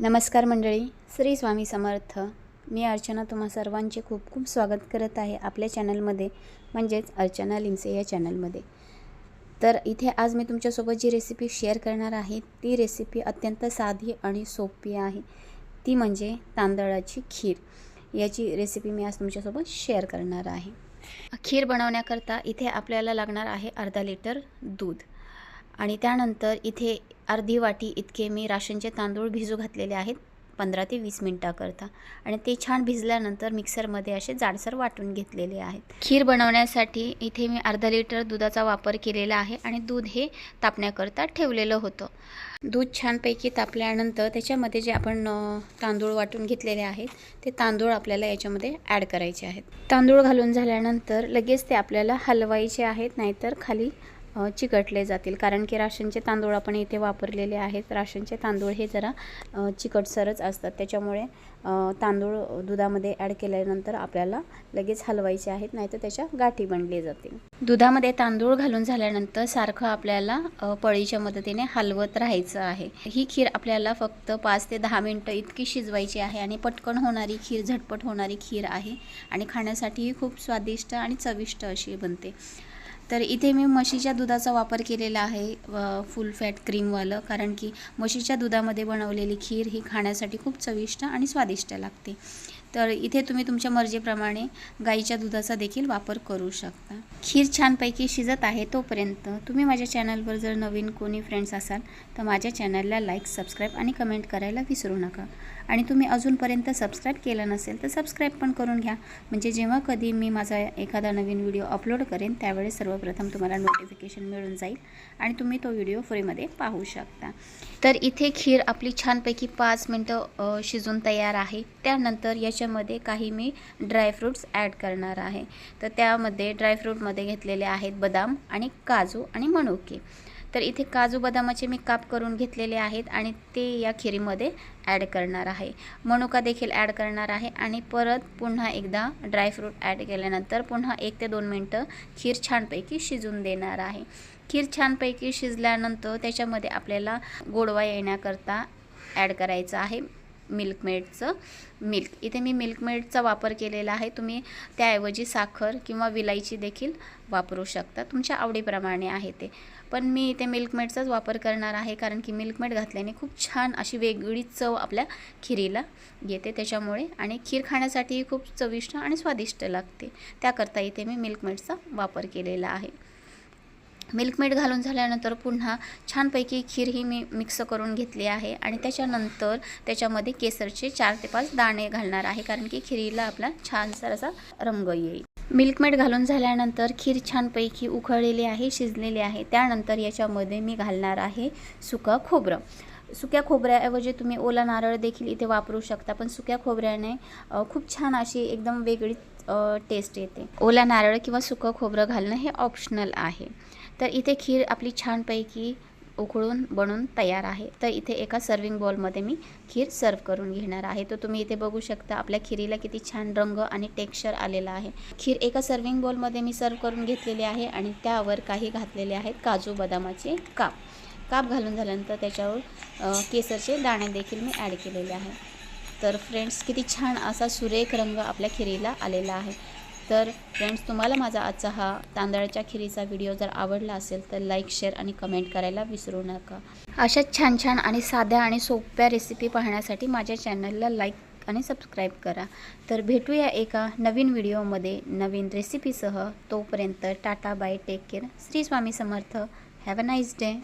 नमस्कार मंडळी, श्री स्वामी समर्थ। मी अर्चना तुम्हा सर्वांचे खूप खूप स्वागत करत आहे आपल्या चॅनलमध्ये, म्हणजेच अर्चना लिमसे या चॅनलमध्ये। तर इथे आज मी तुमच्यासोबत जी रेसिपी शेअर करणार आहे ती रेसिपी अत्यंत साधी आणि सोपी आहे, ती म्हणजे तांदळाची खीर। याची रेसिपी मी आज तुमच्यासोबत शेअर करणार आहे। खीर बनवण्याकरता इथे आपल्याला लागणार आहे अर्धा लिटर दूध आणि त्यानंतर इथे अर्धी वाटी इतके मी राशनचे तांदूळ भिजू घातलेले आहेत 15 ते 20 मिनिटाकरता, आणि ते छान भिजल्यानंतर मिक्सरमध्ये असे जाडसर वाटून घेतलेले आहेत। खीर बनवण्यासाठी इथे मी अर्धा लिटर दुधाचा वापर केलेला आहे आणि दूध हे तापण्याकरता ठेवलेलं होतं। दूध छानपैकी तापल्यानंतर त्याच्यामध्ये जे आपण तांदूळ वाटून घेतलेले आहेत ते तांदूळ आपल्याला याच्यामध्ये ॲड करायचे आहेत। तांदूळ घालून झाल्यानंतर लगेच ते आपल्याला हलवायचे आहेत, नाहीतर खाली चिकटले जातील, कारण की राशनचे तांदूळ आपण इथे वापरलेले आहेत। राशनचे तांदूळ हे जरा चिकटसरच असतात, त्याच्यामुळे तांदूळ दुधामध्ये ॲड केल्यानंतर आपल्याला लगेच हलवायचे आहेत, नाहीतर त्याच्या गाठी बनले जातील। दुधामध्ये तांदूळ घालून झाल्यानंतर सारखं आपल्याला पळीच्या मदतीने हलवत राहायचं आहे। ही खीर आपल्याला फक्त 5 ते 10 मिनिटं इतकी शिजवायची आहे आणि पटकन होणारी खीर, झटपट होणारी खीर आहे आणि खाण्यासाठीही खूप स्वादिष्ट आणि चविष्ट अशी बनते। तर इथे मी म्हशीच्या दुधाचा वापर केलेला आहे, फुल फॅट क्रीमवालं, कारण की म्हशीच्या दुधामध्ये बनवलेली खीर ही खाण्यासाठी खूप चविष्ट आणि स्वादिष्ट लागते। तर इथे तुम्ही तुमच्या मर्जीप्रमाणे गाईच्या दुधाचा देखील वापर करू शकता। खीर छानपैकी शिजत आहे तोपर्यंत तुम्ही माझ्या चॅनलवर जर नवीन कोणी फ्रेंड्स असाल तर माझ्या चॅनलला लाईक, सबस्क्राईब आणि कमेंट करायला विसरू नका। आणि तुम्ही अजूनपर्यंत सबस्क्राईब केलं नसेल तर सबस्क्राईब पण करून घ्या, म्हणजे जेव्हा कधी मी माझा एखादा नवीन व्हिडिओ अपलोड करेन त्यावेळेस सर्वप्रथम तुम्हाला नोटिफिकेशन मिळून जाईल आणि तुम्ही तो व्हिडिओ फ्रीमध्ये पाहू शकता। तर इथे खीर आपली छानपैकी 5 मिनिटं शिजून तयार आहे। त्यानंतर याच्यामध्ये काही मी ड्रायफ्रूट्स ॲड करणार आहे। तर त्यामध्ये ड्रायफ्रूटमध्ये घेतलेले आहेत बदाम आणि काजू आणि मनुके। तर इथे काजू बदामाचे मी काप करून घेतलेले आहेत आणि ते या खीरीमध्ये ॲड करणार आहे। मनुका देखील ॲड करणार आहे आणि परत पुन्हा एकदा ड्रायफ्रूट ॲड केल्यानंतर पुन्हा 1 ते 2 मिनिटं खीर छानपैकी शिजून देणार आहे। खीर छानपैकी शिजल्यानंतर त्याच्यामध्ये आपल्याला गोडवा येण्याकरता ॲड करायचं आहे मिल्कमेडचं मिल्क। इथे मी मिल्कमेडचा वापर केलेला आहे, तुम्ही त्याऐवजी साखर किंवा विलायची देखील वापरू शकता, तुमच्या आवडीप्रमाणे आहे ते। पण मी इथे मिल्कमेडचाच वापर करणार आहे, कारण की मिल्कमेड घातल्याने खूप छान अशी वेगळी चव आपल्या खीरीला येते त्याच्यामुळे, आणि खीर खाण्यासाठी खूप चविष्ट आणि स्वादिष्ट लागते, त्याकरता इथे मी मिल्कमेडचा वापर केलेला आहे। मिल्कमेड घालून झाल्यानंतर पुन्हा छानपैकी खीर ही मी मिक्स करून घेतली आहे आणि त्याच्यानंतर त्याच्यामध्ये केसरचे 4 ते 5 दाणे घालणार आहे, कारण की खीरीला आपला छानसा असा रंग येईल। मिल्कमेड घालून झाल्यानंतर खीर छानपैकी उकळलेली आहे, शिजलेली आहे। त्यानंतर याच्यामध्ये मी घालणार आहे सुका खोबरं। सुक्या खोबऱ्याऐवजी तुम्ही ओला नारळ देखील इथे वापरू शकता, पण सुक्या खोबऱ्याने खूप छान अशी एकदम वेगळी टेस्ट येते। ओला नारळ किंवा सुकं खोबरं घालणं हे ऑप्शनल आहे। तर इथे खीर आपली छानपैकी उकळून बनून तयार आहे। तर इथे एका सर्विंग बॉलमध्ये मी खीर सर्व करून घेणार आहे। तर तुम्ही इथे बघू शकता आपल्या खीरीला किती छान रंग आणि टेक्स्चर आलेला आहे। खीर एका सर्विंग बॉलमध्ये मी सर्व करून घेतलेली आहे आणि त्यावर काही घातलेले आहेत काजू बदामाचे काप घालून झाल्यानंतर त्याच्यावर केसरचे दाणे देखील मी ॲड केलेले आहे। तर फ्रेंड्स, किती छान असा सुरेख रंग आपल्या खीरीला आलेला आहे। तर फ्रेंड्स, तुम्हाला माझा आजचा हा तांदळाच्या खीरीचा व्हिडिओ जर आवडला असेल तर लाईक, शेअर आणि कमेंट करायला विसरू नका। अशा छान छान आणि साध्या आणि सोप्या रेसिपी पाहण्यासाठी माझ्या चॅनलला लाईक आणि सबस्क्राईब करा। तर भेटूया एका नवीन व्हिडिओमध्ये नवीन रेसिपीसह। तोपर्यंत टाटा, bye, take care, Shri Swami Samarth, have a nice day.